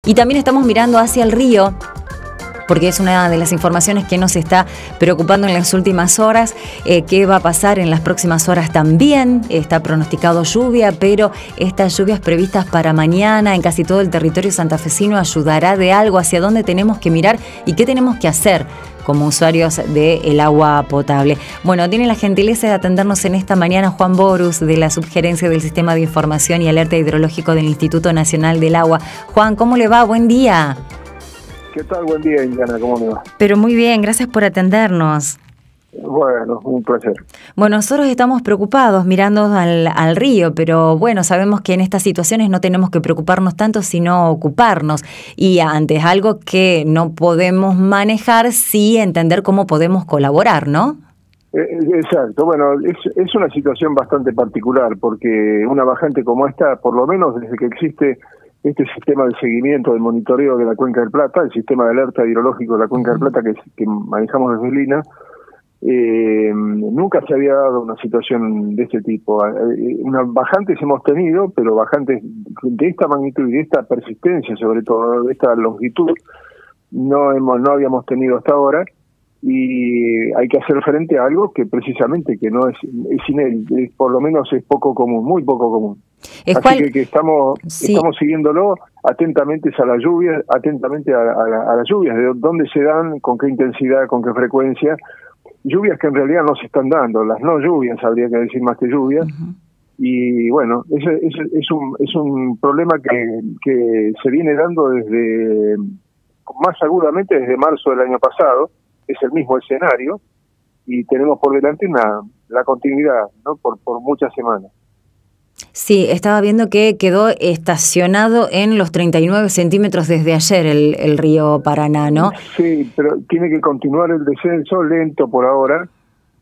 Y también estamos mirando hacia el río, porque es una de las informaciones que nos está preocupando en las últimas horas. ¿Qué va a pasar en las próximas horas también? Está pronosticado lluvia, pero estas lluvias previstas para mañana en casi todo el territorio santafesino ayudará de algo. ¿Hacia dónde tenemos que mirar y qué tenemos que hacer como usuarios del agua potable? Bueno, tiene la gentileza de atendernos en esta mañana Juan Borus, de la Subgerencia del Sistema de Información y Alerta Hidrológico del Instituto Nacional del Agua. Juan, ¿cómo le va? Buen día. ¿Qué tal? Buen día, Indiana. ¿Cómo le va? Pero muy bien, gracias por atendernos. Bueno, un placer. Bueno, nosotros estamos preocupados mirando al río, pero bueno, sabemos que en estas situaciones no tenemos que preocuparnos tanto, sino ocuparnos. Y antes, algo que no podemos manejar, sí entender cómo podemos colaborar, ¿no? Exacto. Bueno, es una situación bastante particular, porque una bajante como esta, por lo menos desde que existe este sistema de seguimiento, de monitoreo de la Cuenca del Plata, el sistema de alerta hidrológico de la Cuenca del Plata que manejamos desde Lina, nunca se había dado una situación de este tipo. Unas bajantes hemos tenido, pero bajantes de esta magnitud y de esta persistencia, sobre todo de esta longitud, no habíamos tenido hasta ahora, y hay que hacer frente a algo que precisamente que no es inédito, por lo menos es poco común, muy poco común. Así que estamos siguiéndolo atentamente a las lluvias, a las lluvias, de dónde se dan, con qué intensidad, con qué frecuencia. Lluvias que en realidad no se están dando, las no lluvias, habría que decir más que lluvias. Y bueno, es un problema que se viene dando desde, más agudamente desde marzo del año pasado. Es el mismo escenario y tenemos por delante la continuidad, ¿no? por muchas semanas. Sí, estaba viendo que quedó estacionado en los 39 centímetros desde ayer el río Paraná, ¿no? Sí, pero tiene que continuar el descenso, lento por ahora.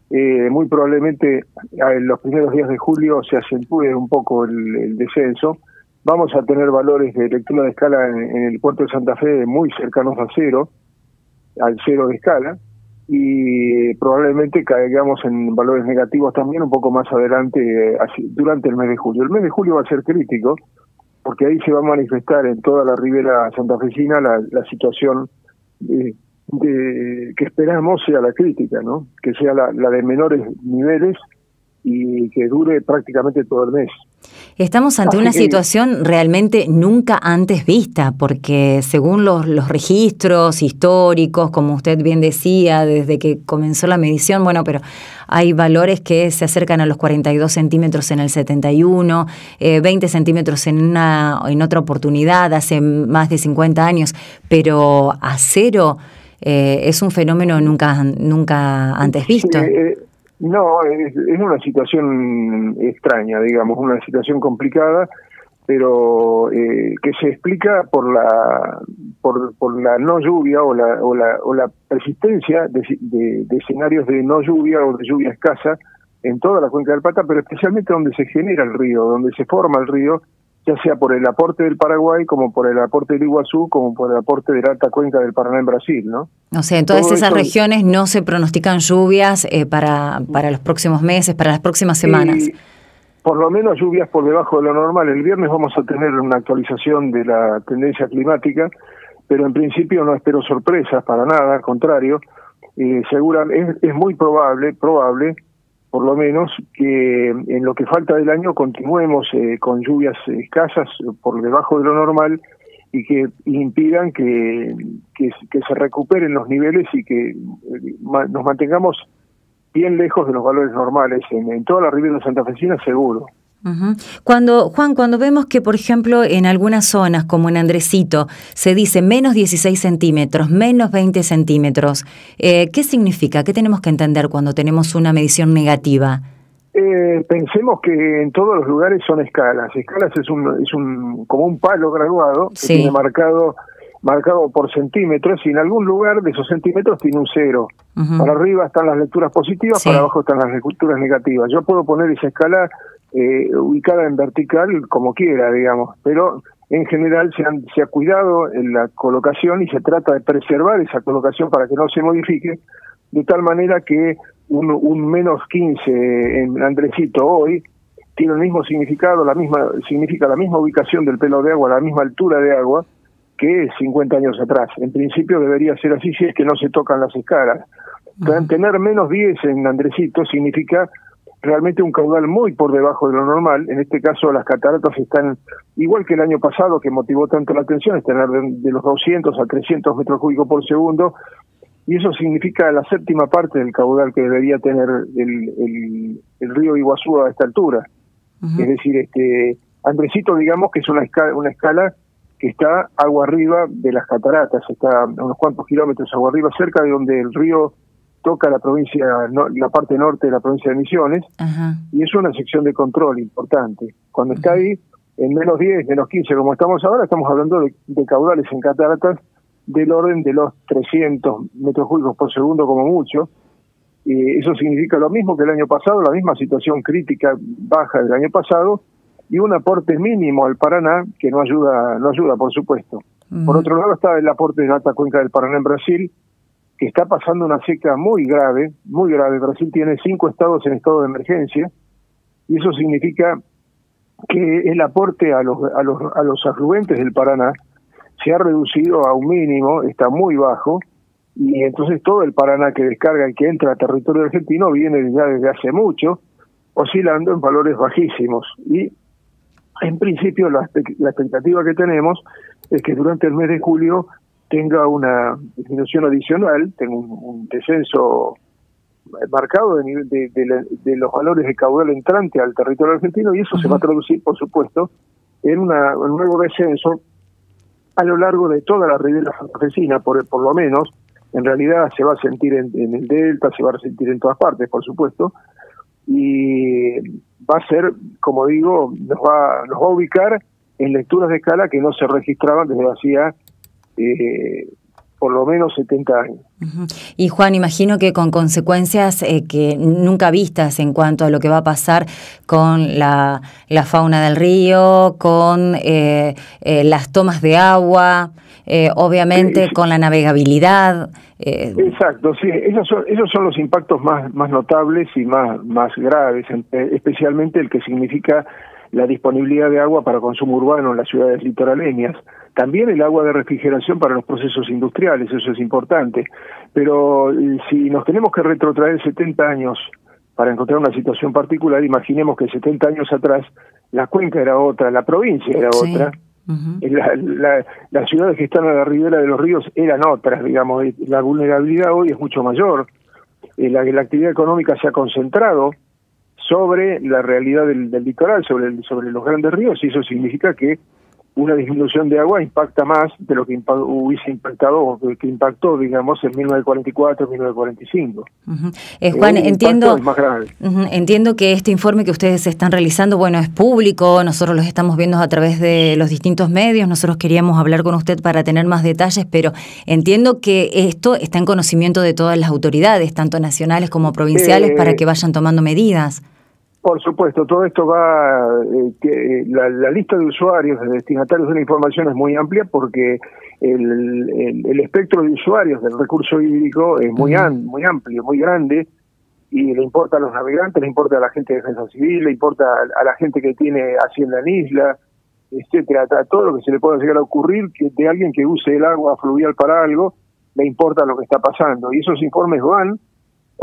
Muy probablemente en los primeros días de julio se acentúe un poco el descenso. Vamos a tener valores de lectura de escala en el puerto de Santa Fe muy cercanos a cero, al cero de escala, y probablemente caigamos en valores negativos también un poco más adelante, durante el mes de julio. El mes de julio va a ser crítico, porque ahí se va a manifestar en toda la ribera santafesina la situación que esperamos sea la crítica, ¿no? Que sea la de menores niveles y que dure prácticamente todo el mes. Estamos ante una situación realmente nunca antes vista, porque según los registros históricos, como usted bien decía, desde que comenzó la medición, bueno, pero hay valores que se acercan a los 42 centímetros en el 71, 20 centímetros en otra oportunidad, hace más de 50 años, pero a cero es un fenómeno nunca antes visto. Sí, no, es una situación extraña, digamos, una situación complicada, pero que se explica por la no lluvia o la persistencia de escenarios de no lluvia o de lluvia escasa en toda la Cuenca del Plata, pero especialmente donde se genera el río, donde se forma el río, ya sea por el aporte del Paraguay, como por el aporte del Iguazú, como por el aporte de la alta cuenca del Paraná en Brasil, ¿no? O sea, en todas esas regiones no se pronostican lluvias para los próximos meses, para las próximas semanas. Por lo menos lluvias por debajo de lo normal. El viernes vamos a tener una actualización de la tendencia climática, pero en principio no espero sorpresas para nada, al contrario. Es muy probable, por lo menos, que en lo que falta del año continuemos con lluvias escasas por debajo de lo normal y que impidan que se recuperen los niveles y que nos mantengamos bien lejos de los valores normales en toda la ribera santafesina, seguro. Cuando vemos que, por ejemplo, en algunas zonas, como en Andresito, se dice menos 16 centímetros, menos 20 centímetros, ¿qué significa? ¿Qué tenemos que entender cuando tenemos una medición negativa? Pensemos que en todos los lugares son escalas. Escalas es como un palo graduado, que tiene marcado por centímetros, y en algún lugar de esos centímetros tiene un cero. Para arriba están las lecturas positivas, para abajo están las lecturas negativas. Yo puedo poner esa escala ubicada en vertical como quiera, digamos, pero en general se ha cuidado en la colocación y se trata de preservar esa colocación para que no se modifique, de tal manera que un menos 15 en Andresito hoy tiene el mismo significado, significa la misma ubicación del pelo de agua, la misma altura de agua, que 50 años atrás. En principio debería ser así si es que no se tocan las escalas. Tener menos 10 en Andresito significa realmente un caudal muy por debajo de lo normal. En este caso las cataratas están igual que el año pasado, que motivó tanto la atención, es tener de los 200 a 300 metros cúbicos por segundo, y eso significa la séptima parte del caudal que debería tener el río Iguazú a esta altura. Es decir, Andresito, digamos que es una escala que está agua arriba de las cataratas, está a unos cuantos kilómetros agua arriba, cerca de donde el río toca la provincia, la parte norte de la provincia de Misiones, y es una sección de control importante. Cuando está ahí, en menos 10, menos 15, como estamos ahora, estamos hablando de caudales en cataratas del orden de los 300 metros cúbicos por segundo como mucho. Eso significa lo mismo que el año pasado, la misma situación crítica baja del año pasado, y un aporte mínimo al Paraná que no ayuda, por supuesto. Por otro lado está el aporte de la alta cuenca del Paraná en Brasil, que está pasando una seca muy grave, muy grave. Brasil tiene 5 estados en estado de emergencia, y eso significa que el aporte a los afluentes del Paraná se ha reducido a un mínimo, está muy bajo, y entonces todo el Paraná que descarga y que entra a territorio argentino viene ya desde hace mucho, oscilando en valores bajísimos. Y en principio la expectativa que tenemos es que durante el mes de julio tenga una disminución adicional, tenga un descenso marcado de los valores de caudal entrante al territorio argentino, y eso se va a traducir, por supuesto, en un nuevo descenso a lo largo de toda la ribera santafesina, por lo menos. En realidad se va a sentir en el delta, se va a sentir en todas partes, por supuesto, y va a ser, como digo, nos va a ubicar en lecturas de escala que no se registraban desde hacía por lo menos 70 años. Y Juan, imagino que con consecuencias que nunca vistas en cuanto a lo que va a pasar con la fauna del río, con las tomas de agua, obviamente con la navegabilidad. Exacto, sí, esos son los impactos más notables y más graves, especialmente el que significa la disponibilidad de agua para consumo urbano en las ciudades litoraleñas. También el agua de refrigeración para los procesos industriales, eso es importante. Pero si nos tenemos que retrotraer 70 años para encontrar una situación particular, imaginemos que 70 años atrás la cuenca era otra, la provincia era otra, las ciudades que están a la ribera de los ríos eran otras, digamos, la vulnerabilidad hoy es mucho mayor, la actividad económica se ha concentrado sobre la realidad del litoral, sobre los grandes ríos, y eso significa que una disminución de agua impacta más de lo que hubiese impactado, o que impactó, digamos, en 1944, 1945. Juan, entiendo que este informe que ustedes están realizando, bueno, es público, nosotros los estamos viendo a través de los distintos medios, nosotros queríamos hablar con usted para tener más detalles, pero entiendo que esto está en conocimiento de todas las autoridades, tanto nacionales como provinciales, para que vayan tomando medidas. Por supuesto, todo esto va, la lista de usuarios, de destinatarios de la información es muy amplia porque el espectro de usuarios del recurso hídrico es muy amplio, muy grande, y le importa a los navegantes, le importa a la gente de defensa civil, le importa a la gente que tiene hacienda en isla, etcétera, a todo lo que se le pueda llegar a ocurrir, que de alguien que use el agua fluvial para algo, le importa lo que está pasando, y esos informes van.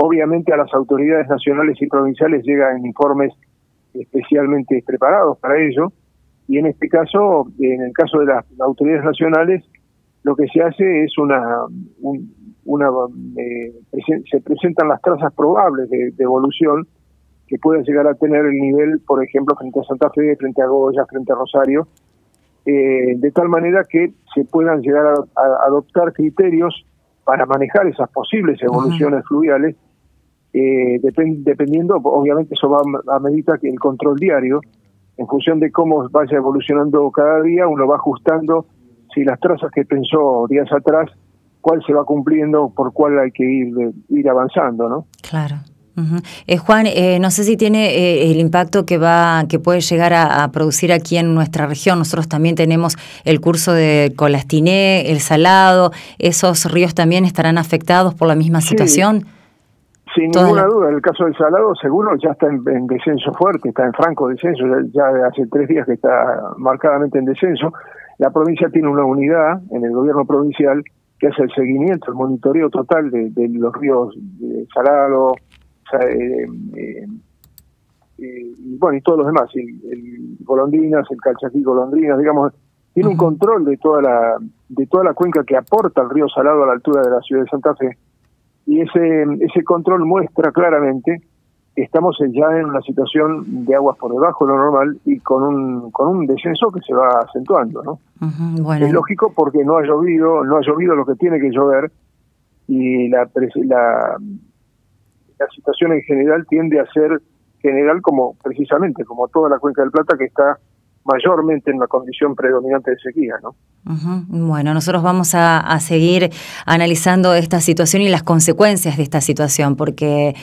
Obviamente a las autoridades nacionales y provinciales llegan informes especialmente preparados para ello, y en este caso, en el caso de las autoridades nacionales, lo que se hace es se presentan las trazas probables de evolución que puede llegar a tener el nivel, por ejemplo, frente a Santa Fe, frente a Goya, frente a Rosario, de tal manera que se puedan llegar a adoptar criterios para manejar esas posibles evoluciones fluviales, dependiendo, obviamente eso va a medida que el control diario, en función de cómo vaya evolucionando cada día, uno va ajustando si las trazas que pensó días atrás, cuál se va cumpliendo, por cuál hay que ir avanzando, ¿no? Claro. Juan, no sé si tiene el impacto que puede llegar a producir aquí en nuestra región. Nosotros también tenemos el curso de Colastiné, el Salado. ¿Esos ríos también estarán afectados por la misma situación? Sin ninguna duda. En el caso del Salado, seguro ya está en descenso fuerte, está en franco descenso, ya hace 3 días que está marcadamente en descenso. La provincia tiene una unidad en el gobierno provincial que hace el seguimiento, el monitoreo total de los ríos Salado, y bueno, y todos los demás, el Golondrinas, el Calchaquí Golondrinas, digamos, tiene un control de toda la cuenca que aporta el río Salado a la altura de la ciudad de Santa Fe, y ese control muestra claramente que estamos ya en una situación de aguas por debajo de lo normal y con un descenso que se va acentuando, ¿no? Bueno. Es lógico porque no ha llovido lo que tiene que llover, y la situación en general tiende a ser general, como precisamente como toda la cuenca del Plata, que está mayormente en una condición predominante de sequía, ¿no? Bueno, nosotros vamos a seguir analizando esta situación y las consecuencias de esta situación, porque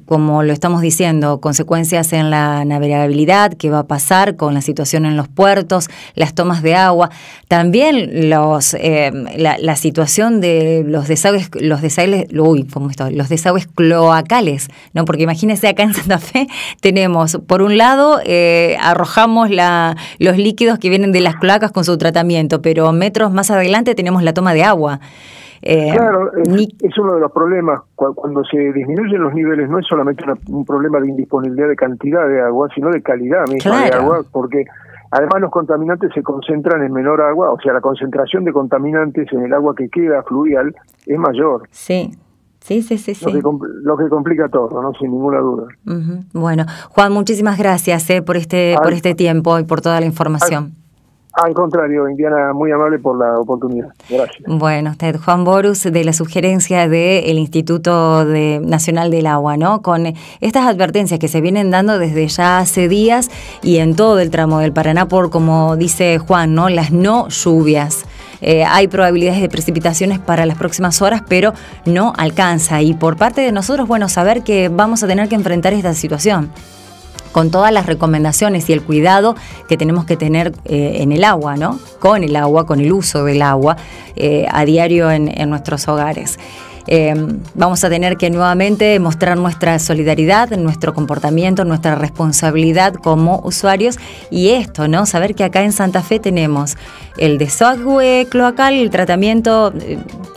como lo estamos diciendo, consecuencias en la navegabilidad, qué va a pasar con la situación en los puertos, las tomas de agua, también la situación de los desagües cloacales, ¿no? Porque imagínense, acá en Santa Fe tenemos, por un lado, arrojamos los líquidos que vienen de las cloacas con su tratamiento, pero metros más adelante tenemos la toma de agua. Claro, es uno de los problemas. Cuando se disminuyen los niveles, no es solamente un problema de indisponibilidad de cantidad de agua, sino de calidad misma de agua, porque además los contaminantes se concentran en menor agua, o sea, la concentración de contaminantes en el agua que queda fluvial es mayor. Sí. Sí. Lo que complica todo, ¿no? Sin ninguna duda. Bueno, Juan, muchísimas gracias por este tiempo y por toda la información. Al contrario, Indiana, muy amable por la oportunidad. Gracias. Bueno, usted, Juan Borus, de la sugerencia del Instituto Nacional del Agua, ¿no? Con estas advertencias que se vienen dando desde ya hace días y en todo el tramo del Paraná por, como dice Juan, ¿no? Las no lluvias. Hay probabilidades de precipitaciones para las próximas horas, pero no alcanza. Y por parte de nosotros, bueno, saber que vamos a tener que enfrentar esta situación con todas las recomendaciones y el cuidado que tenemos que tener en el agua, ¿no? Con el agua, con el uso del agua a diario en nuestros hogares. Vamos a tener que nuevamente mostrar nuestra solidaridad, nuestro comportamiento, nuestra responsabilidad como usuarios y esto, ¿no? Saber que acá en Santa Fe tenemos el desagüe cloacal, el tratamiento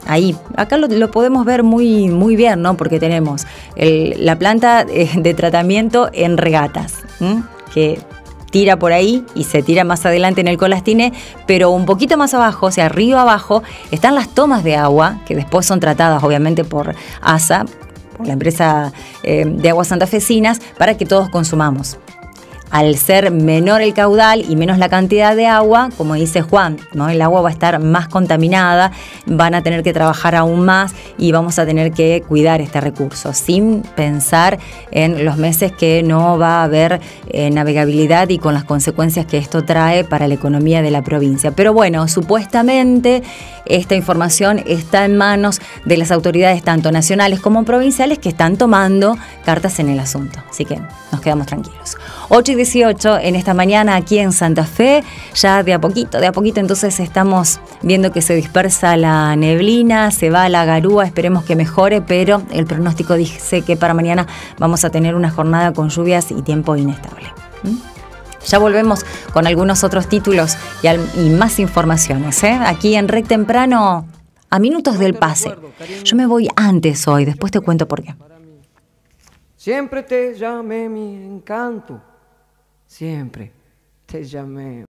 ahí. Acá lo podemos ver muy, muy bien, ¿no? Porque tenemos la planta de tratamiento en Regatas, que tira por ahí y se tira más adelante en el Colastine, pero un poquito más abajo, o sea, río abajo, están las tomas de agua, que después son tratadas obviamente por ASA, por la empresa de aguas santafesinas, para que todos consumamos. Al ser menor el caudal y menos la cantidad de agua, como dice Juan, ¿no? El agua va a estar más contaminada, van a tener que trabajar aún más y vamos a tener que cuidar este recurso, sin pensar en los meses que no va a haber navegabilidad y con las consecuencias que esto trae para la economía de la provincia. Pero bueno, supuestamente esta información está en manos de las autoridades tanto nacionales como provinciales que están tomando cartas en el asunto. Así que nos quedamos tranquilos. 8:18 en esta mañana aquí en Santa Fe, ya de a poquito entonces estamos viendo que se dispersa la neblina, se va la garúa, esperemos que mejore, pero el pronóstico dice que para mañana vamos a tener una jornada con lluvias y tiempo inestable. Ya volvemos con algunos otros títulos y más informaciones, aquí en Rec Temprano, a minutos del pase. Yo me voy antes hoy, después te cuento por qué. Siempre te llamé mi encanto, siempre te llamé.